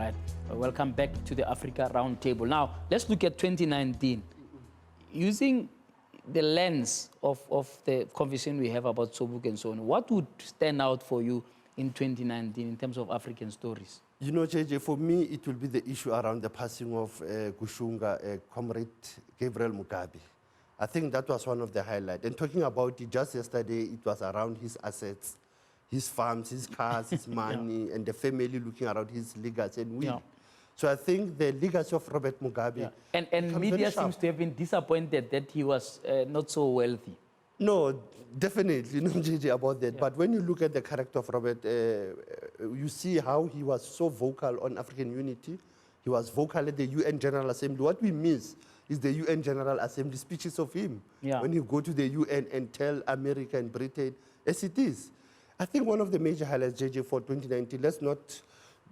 right. Welcome back to the Africa Roundtable. Now, let's look at 2019. Using the lens of the conversation we have about Sobuk and so on, what would stand out for you in 2019 in terms of African stories? You know, JJ, for me, it will be the issue around the passing of Gushunga, Comrade Gabriel Mugabe. I think that was one of the highlights. And talking about it just yesterday, it was around his assets, his farms, his cars, his money, and the family looking around his legacy and will. So I think the legacy of Robert Mugabe... And media seems to have been disappointed that he was not so wealthy. No, definitely, no, JJ, about that. But when you look at the character of Robert, you see how he was so vocal on African unity. He was vocal at the UN General Assembly. What we miss is the UN General Assembly speeches of him. When he go to the UN and tell America and Britain as it is. I think one of the major highlights, JJ, for 2019, let's not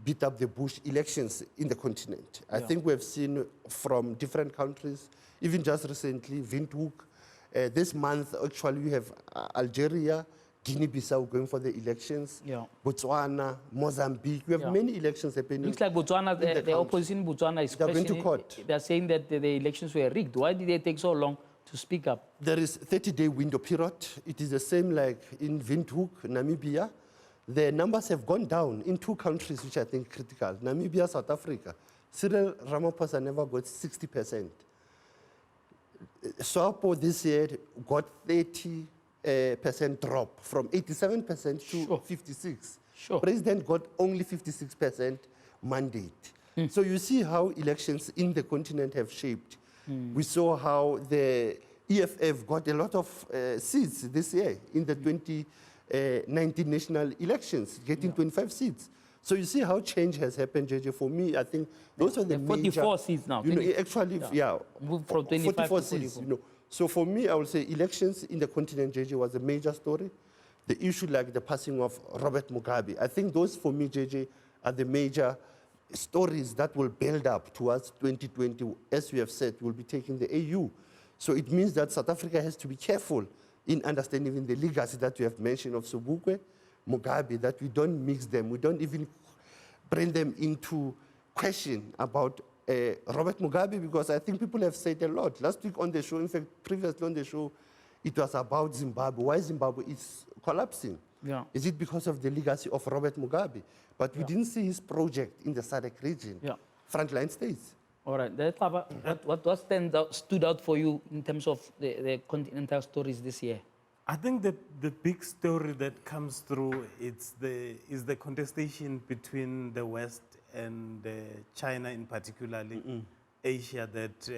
beat up the bush, elections in the continent. I think we've seen from different countries, even just recently, Windhoek. This month, actually, we have Algeria, Guinea-Bissau going for the elections, Botswana, Mozambique. We have many elections happening. Looks like Botswana, the opposition in Botswana is going to court. They're saying that the elections were rigged. Why did they take so long to speak up? There is 30-day window period. It is the same like in Windhoek, Namibia. The numbers have gone down in two countries, which I think are critical. Namibia, South Africa. Cyril Ramaphosa never got 60%. SWAPO this year got 30% drop from 87% to 56%. President got only 56% mandate. So you see how elections in the continent have shaped. We saw how the EFF got a lot of seats this year in the 2019 national elections, getting 25 seats. So you see how change has happened, JJ. For me, I think those are the 44 seats now. You know, actually, moved from 25 44 to 44 seats. You know. So for me, I would say elections in the continent, JJ, was a major story. The issue like the passing of Robert Mugabe. I think those, for me, JJ, are the major stories that will build up towards 2020. As we have said, we'll be taking the AU. So it means that South Africa has to be careful in understanding even the legacy that we have mentioned of Sobukwe, Mugabe, that we don't mix them. We don't even bring them into question about Robert Mugabe, because I think people have said a lot. Last week on the show, in fact, previously on the show, it was about Zimbabwe, why Zimbabwe is collapsing. Is it because of the legacy of Robert Mugabe? But we didn't see his project in the SADC region, frontline states. All right. What stood out for you in terms of the continental stories this year? I think that the big story that comes through is the contestation between the West and China, in particularly Asia, that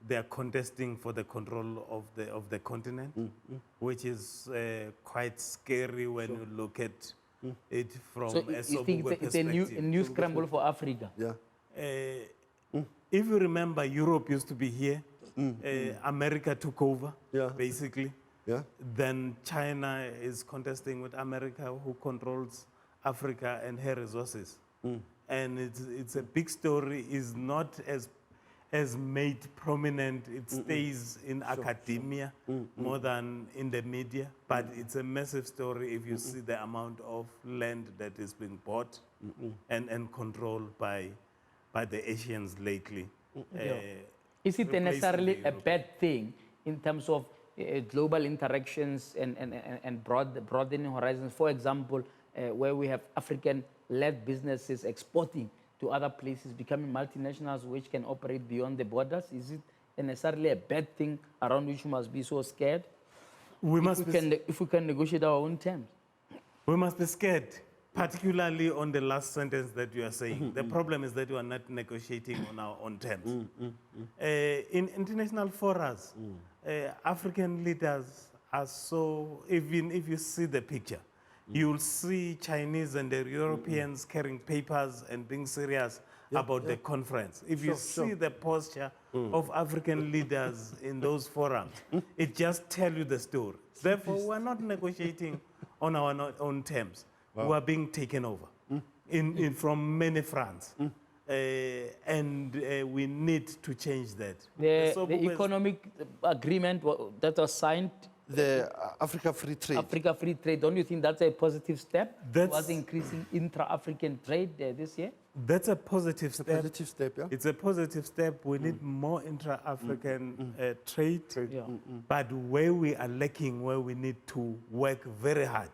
they are contesting for the control of the continent, which is quite scary when you look at it from a Sobukwe perspective. It's a new scramble for Africa. If you remember, Europe used to be here. America took over, basically. Then China is contesting with America, who controls Africa and her resources. And it's a big story. It's not as made prominent. It stays in academia more than in the media. But it's a massive story if you see the amount of land that is being bought and controlled by the Asians lately. Is it necessarily a bad thing in terms of global interactions and broadening horizons? For example, where we have African-led businesses exporting to other places, becoming multinationals which can operate beyond the borders. Is it necessarily a bad thing around which we must be so scared? If we can negotiate our own terms. We must be scared, particularly on the last sentence that you are saying. The problem is that we are not negotiating on our own terms. In international forums, African leaders are so, even if you see the picture, you'll see Chinese and the Europeans carrying papers and being serious about the conference. If you see the posture of African leaders in those forums, it just tells you the story. Therefore, we're not negotiating on our own terms. We are being taken over from many fronts. And we need to change that. The economic agreement that was signed the Africa Free Trade. Africa free trade. Don't you think that's a positive step? That's- Was increasing intra-African trade this year? That's a positive It's a step. positive step, yeah? It's a positive step. We need more intra-African trade. Yeah. But where we are lacking, where we need to work very hard,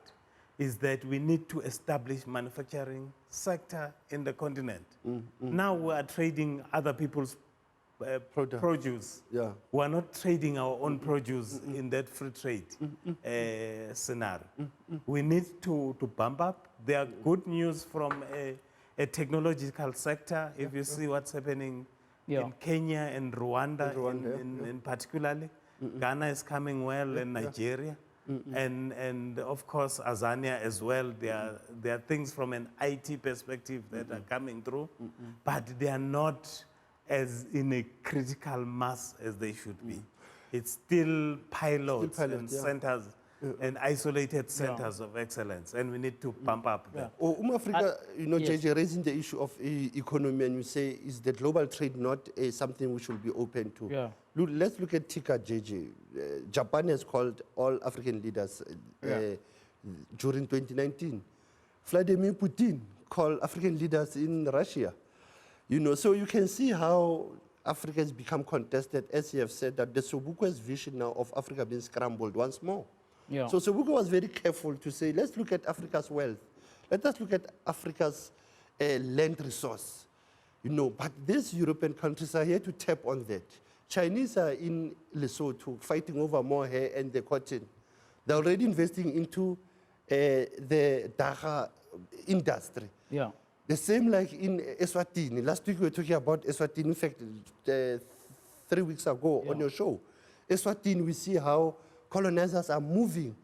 is that we need to establish manufacturing sector in the continent. Now we are trading other people's produce. Yeah. We are not trading our own produce in that free trade scenario. We need to bump up. There are good news from a technological sector. If you see what's happening Yeah. in Kenya and Rwanda, Rwanda, in particularly. Ghana is coming well, and Nigeria. And of course, Azania as well. There are things from an IT perspective that are coming through, but they are not as in a critical mass as they should be. It's still pilots and yeah. centers and isolated centers of excellence, and we need to bump up that. Africa, yes. JJ, raising the issue of economy, and you say, is the global trade not something we should be open to? Yeah. Look, let's look at TICA, JJ. Japan has called all African leaders during 2019. Vladimir Putin called African leaders in Russia. So you can see how Africa has become contested, as you have said, that the Sobukwe's vision now of Africa being scrambled once more. Yeah. So Sobukwe was very careful to say, let's look at Africa's wealth. Let us look at Africa's land resource. But these European countries are here to tap on that. Chinese are in Lesotho fighting over more hair and the cotton. They're already investing into the Dagga industry. Yeah. The same like in Eswatini. Last week we were talking about Eswatini. In fact, 3 weeks ago on your show. Eswatini, we see how colonizers are moving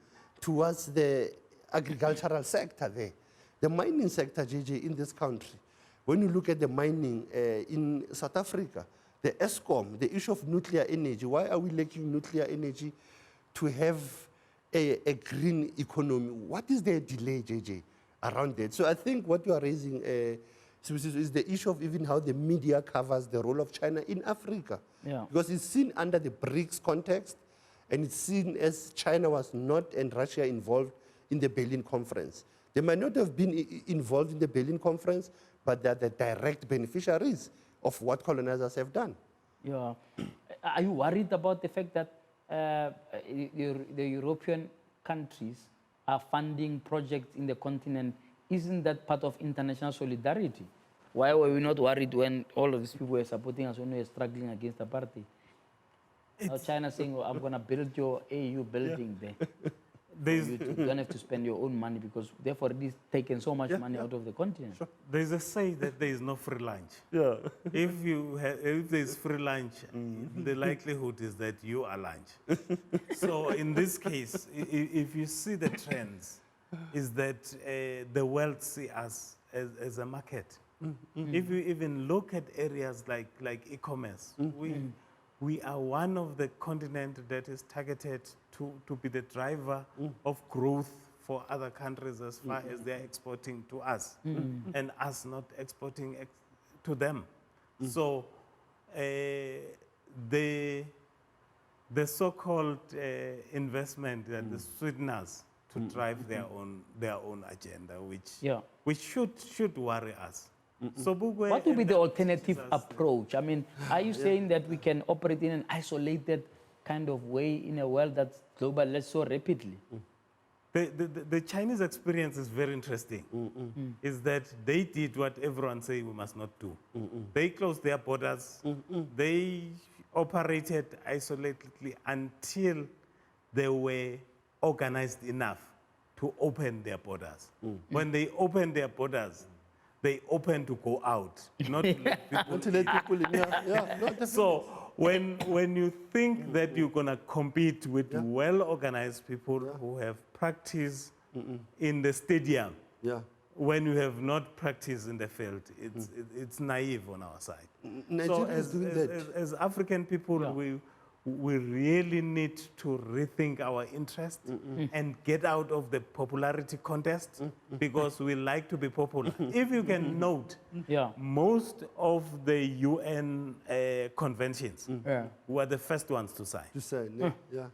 towards the agricultural sector there. The mining sector, JJ, in this country. When you look at the mining in South Africa, the ESCOM, the issue of nuclear energy, why are we lacking nuclear energy to have a green economy? What is the delay, JJ, around that? So I think what you are raising is the issue of even how the media covers the role of China in Africa. Yeah. Because it's seen under the BRICS context, and it's seen as China was not and Russia involved in the Berlin conference. They might not have been involved in the Berlin conference, but they're the direct beneficiaries of what colonizers have done. Yeah. Are you worried about the fact that the European countries are funding projects in the continent? Isn't that part of international solidarity? Why were we not worried when all of these people were supporting us when we were struggling against apartheid? Now China saying, well, I'm going to build your AU building there. You don't have to spend your own money because they've already taken so much money out of the continent. Sure. There's a say that there is no free lunch. Yeah. If there's free lunch, the likelihood is that you are lunch. So in this case, if you see the trends, is that the world see us as a market. If you even look at areas like e-commerce, we are one of the continent that is targeted to be the driver of growth for other countries as far as they're exporting to us and us not exporting to them. So the so-called investment and the sweeteners to drive their own agenda, which should worry us. So what would be the alternative approach? I mean, are you saying that we can operate in an isolated kind of way in a world that's globalized so rapidly? The Chinese experience is very interesting. Is that they did what everyone say we must not do. They closed their borders. They operated isolatedly until they were organized enough to open their borders. When they opened their borders, they open to go out, not to let people Not to let people in. Yeah, no, So when you think that you're going to compete with well-organized people who have practiced in the stadium, when you have not practiced in the field, it's naive on our side. Nigeria is doing that. As African people, we really need to rethink our interest and get out of the popularity contest because we like to be popular. If you can note, most of the UN conventions were the first ones to sign. To say, yeah.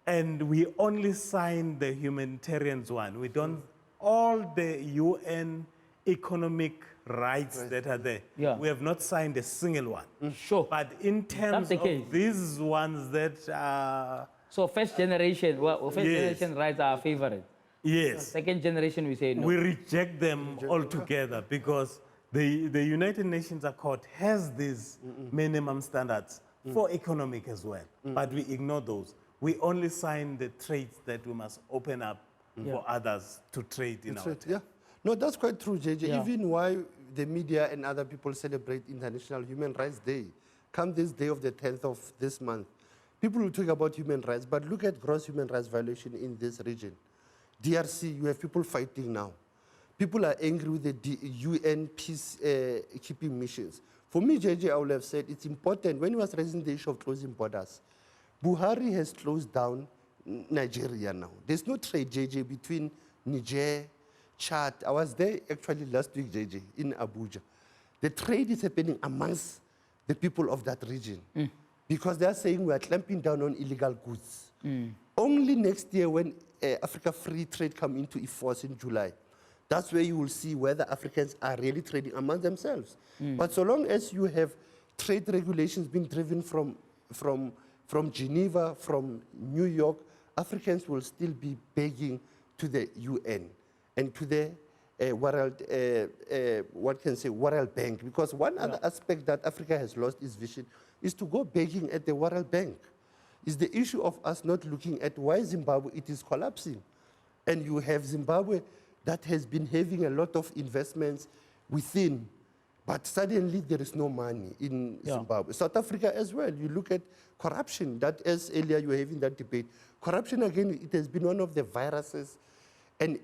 And we only signed the humanitarians one. We don't, all the UN economic rights that are there, Yeah. we have not signed a single one. Sure. But in terms the of case? these ones that are, So first generation, well, first Yes. generation rights are our favorite. yes, Second generation, we say no. we reject them altogether because the United Nations Accord has these minimum standards for economic as well, but we ignore those. We only sign the trades that we must open up for others to trade in our Right, yeah. No, that's quite true, JJ. Yeah. Even why the media and other people celebrate International Human Rights Day, come this day of the 10th of this month, people will talk about human rights, but look at gross human rights violation in this region. DRC, you have people fighting now. People are angry with the UN peacekeeping missions. For me, JJ, I would have said it's important, when he was raising the issue of closing borders, Buhari has closed down Nigeria now. There's no trade, JJ, between Niger, Chad. I was there actually last week, JJ, in Abuja. The trade is happening amongst the people of that region because they are saying we are clamping down on illegal goods. Only next year when Africa Free Trade come into force in July, that's where you will see whether Africans are really trading among themselves. But so long as you have trade regulations being driven from Geneva, from New York, Africans will still be begging to the UN and to the World Bank. Because one other aspect that Africa has lost its vision is to go begging at the World Bank. It's the issue of us not looking at why Zimbabwe it is collapsing. And you have Zimbabwe that has been having a lot of investments within, but suddenly there is no money in Zimbabwe. South Africa as well, you look at corruption, that as earlier you were having that debate. Corruption, again, it has been one of the viruses, and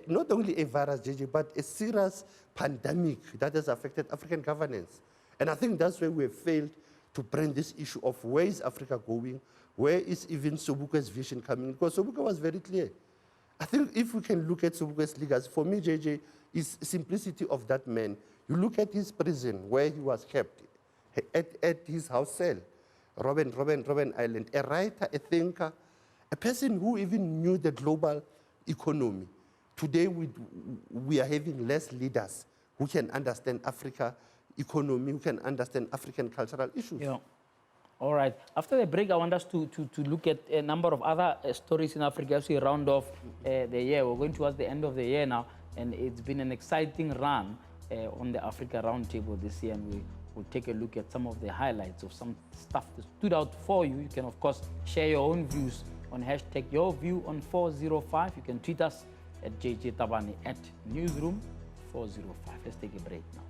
not only a virus, JJ, but a serious pandemic that has affected African governance. And I think that's where we have failed to bring this issue of where is Africa going, where is even Sobuka's vision coming, because Sobuka was very clear. I think if we can look at Sobuka's legacy, for me, JJ, is simplicity of that man. You look at his prison, where he was kept, at his house cell, Robben Island, a writer, a thinker, a person who even knew the global economy. Today, we are having less leaders who can understand Africa economy, who can understand African cultural issues. Yeah. All right. After the break, I want us to look at a number of other stories in Africa as we round off the year. We're going towards the end of the year now, and it's been an exciting run on the Africa Roundtable this year, and we will take a look at some of the highlights of some stuff that stood out for you. You can, of course, share your own views on hashtag YourView on 405. You can tweet us at JJ Tabani at Newsroom 405. Let's take a break now.